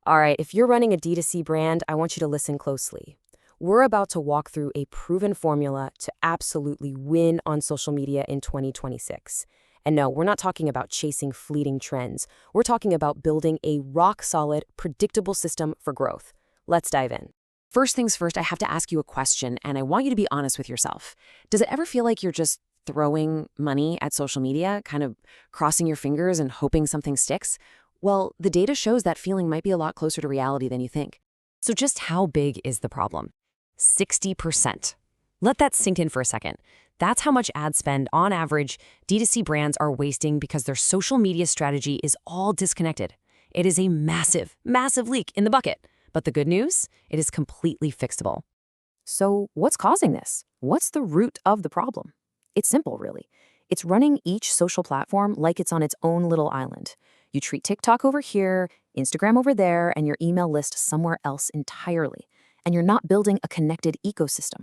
All right, if you're running a D2C brand, I want you to listen closely. We're about to walk through a proven formula to absolutely win on social media in 2026. And no, we're not talking about chasing fleeting trends. We're talking about building a rock-solid, predictable system for growth. Let's dive in. First things first, I have to ask you a question, and I want you to be honest with yourself. Does it ever feel like you're just throwing money at social media, kind of crossing your fingers and hoping something sticks? Well, the data shows that feeling might be a lot closer to reality than you think. So just how big is the problem? 60%. Let that sink in for a second. That's how much ad spend, on average, D2C brands are wasting because their social media strategy is all disconnected. It is a massive, massive leak in the bucket. But the good news? It is completely fixable. So what's causing this? What's the root of the problem? It's simple, really. It's running each social platform like it's on its own little island. You treat TikTok over here, Instagram over there, and your email list somewhere else entirely. And you're not building a connected ecosystem.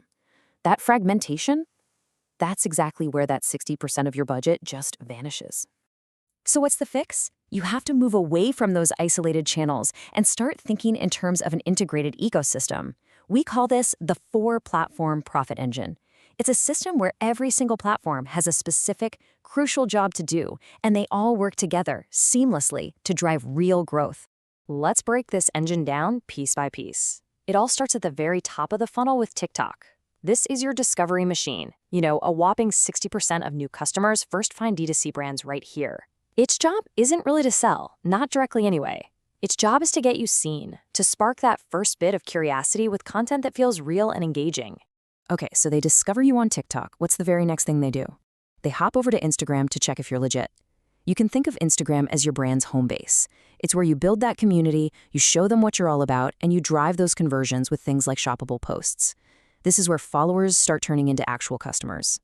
That fragmentation, that's exactly where that 60% of your budget just vanishes. So what's the fix? You have to move away from those isolated channels and start thinking in terms of an integrated ecosystem. We call this the four-platform profit engine. It's a system where every single platform has a specific, crucial job to do, and they all work together seamlessly to drive real growth. Let's break this engine down piece by piece. It all starts at the very top of the funnel with TikTok. This is your discovery machine. A whopping 60% of new customers first find D2C brands right here. Its job isn't really to sell, not directly anyway. Its job is to get you seen, to spark that first bit of curiosity with content that feels real and engaging. Okay, so they discover you on TikTok. What's the very next thing they do? They hop over to Instagram to check if you're legit. You can think of Instagram as your brand's home base. It's where you build that community, you show them what you're all about, and you drive those conversions with things like shoppable posts. This is where followers start turning into actual customers.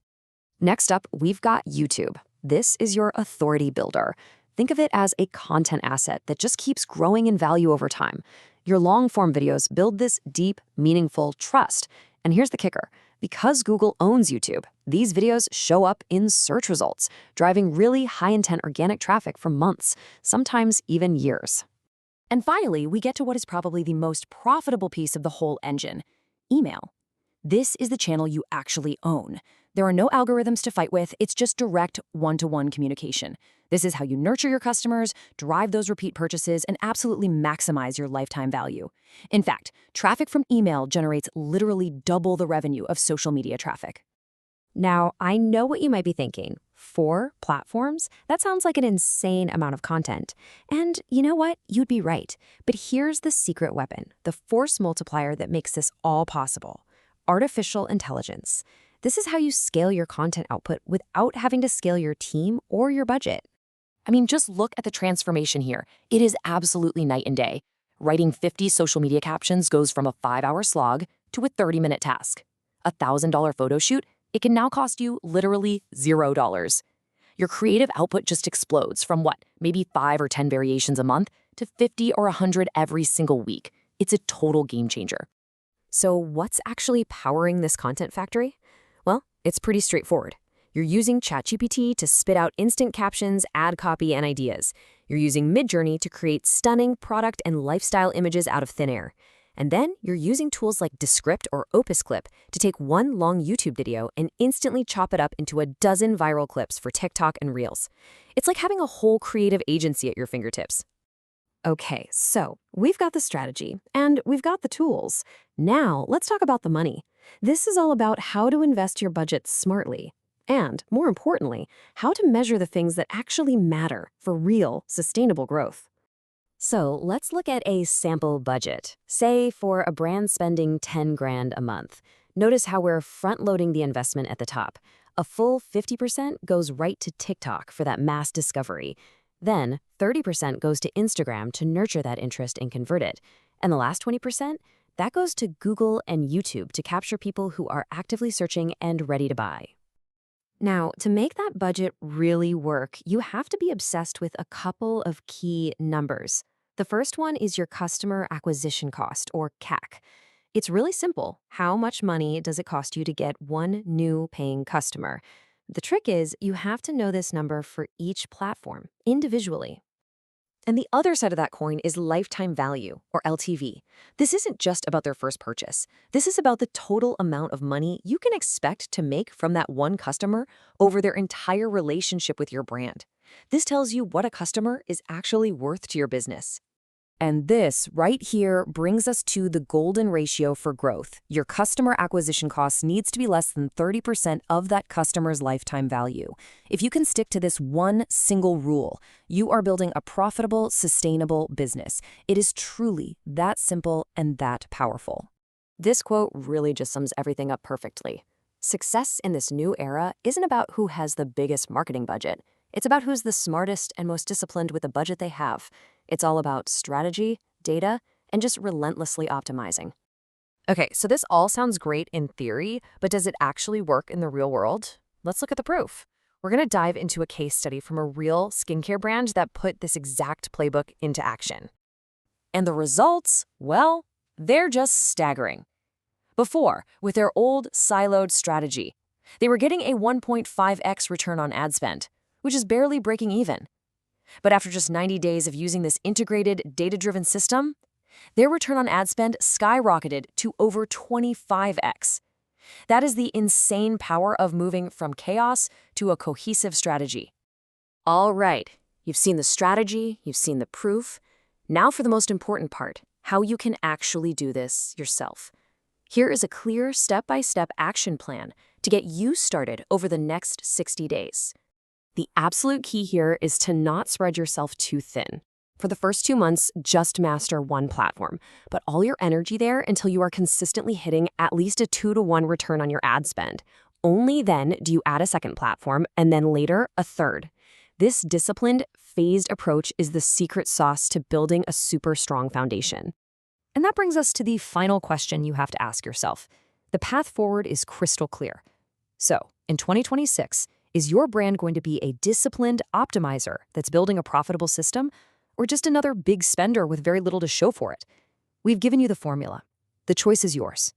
Next up, we've got YouTube. This is your authority builder. Think of it as a content asset that just keeps growing in value over time. Your long-form videos build this deep, meaningful trust. And here's the kicker. Because Google owns YouTube, these videos show up in search results, driving really high-intent organic traffic for months, sometimes even years. And finally, we get to what is probably the most profitable piece of the whole engine: email. This is the channel you actually own. There are no algorithms to fight with, it's just direct one-to-one communication. This is how you nurture your customers, drive those repeat purchases, and absolutely maximize your lifetime value. In fact, traffic from email generates literally double the revenue of social media traffic. Now, I know what you might be thinking. 4 platforms? That sounds like an insane amount of content. And you know what? You'd be right. But here's the secret weapon, the force multiplier that makes this all possible: artificial intelligence. This is how you scale your content output without having to scale your team or your budget. I mean, just look at the transformation here. It is absolutely night and day. Writing 50 social media captions goes from a 5-hour slog to a 30-minute task. A $1,000 photo shoot, it can now cost you literally $0. Your creative output just explodes from maybe 5 or 10 variations a month to 50 or 100 every single week. It's a total game changer. So what's actually powering this content factory? Well, it's pretty straightforward. You're using ChatGPT to spit out instant captions, ad copy, and ideas. You're using Midjourney to create stunning product and lifestyle images out of thin air. And then you're using tools like Descript or Opus Clip to take one long YouTube video and instantly chop it up into a dozen viral clips for TikTok and Reels. It's like having a whole creative agency at your fingertips. Okay, so we've got the strategy and we've got the tools. Now let's talk about the money. This is all about how to invest your budget smartly. And, more importantly, how to measure the things that actually matter for real, sustainable growth. So let's look at a sample budget, say for a brand spending 10 grand a month. Notice how we're front-loading the investment at the top. A full 50% goes right to TikTok for that mass discovery. Then 30% goes to Instagram to nurture that interest and convert it. And the last 20%, that goes to Google and YouTube to capture people who are actively searching and ready to buy. Now, to make that budget really work, you have to be obsessed with a couple of key numbers. The first one is your customer acquisition cost, or CAC. It's really simple. How much money does it cost you to get one new paying customer? The trick is you have to know this number for each platform individually. And the other side of that coin is lifetime value, or LTV. This isn't just about their first purchase. This is about the total amount of money you can expect to make from that one customer over their entire relationship with your brand. This tells you what a customer is actually worth to your business. And this right here brings us to the golden ratio for growth. Your customer acquisition cost needs to be less than 30% of that customer's lifetime value. If you can stick to this one single rule, you are building a profitable, sustainable business. It is truly that simple and that powerful. This quote really just sums everything up perfectly. Success in this new era isn't about who has the biggest marketing budget. It's about who's the smartest and most disciplined with the budget they have. It's all about strategy, data, and just relentlessly optimizing. Okay, so this all sounds great in theory, but does it actually work in the real world? Let's look at the proof. We're going to dive into a case study from a real skincare brand that put this exact playbook into action. And the results, well, they're just staggering. Before, with their old siloed strategy, they were getting a 1.5x return on ad spend, which is barely breaking even. But after just 90 days of using this integrated, data-driven system, their return on ad spend skyrocketed to over 25x. That is the insane power of moving from chaos to a cohesive strategy. All right, you've seen the strategy, you've seen the proof. Now for the most important part, how you can actually do this yourself. Here is a clear step-by-step action plan to get you started over the next 60 days. The absolute key here is to not spread yourself too thin. For the first 2 months, just master one platform, but all your energy there until you are consistently hitting at least a 2-to-1 return on your ad spend. Only then do you add a second platform, and then later, a third. This disciplined, phased approach is the secret sauce to building a super strong foundation. And that brings us to the final question you have to ask yourself. The path forward is crystal clear. So, in 2026, is your brand going to be a disciplined optimizer that's building a profitable system, or just another big spender with very little to show for it? We've given you the formula. The choice is yours.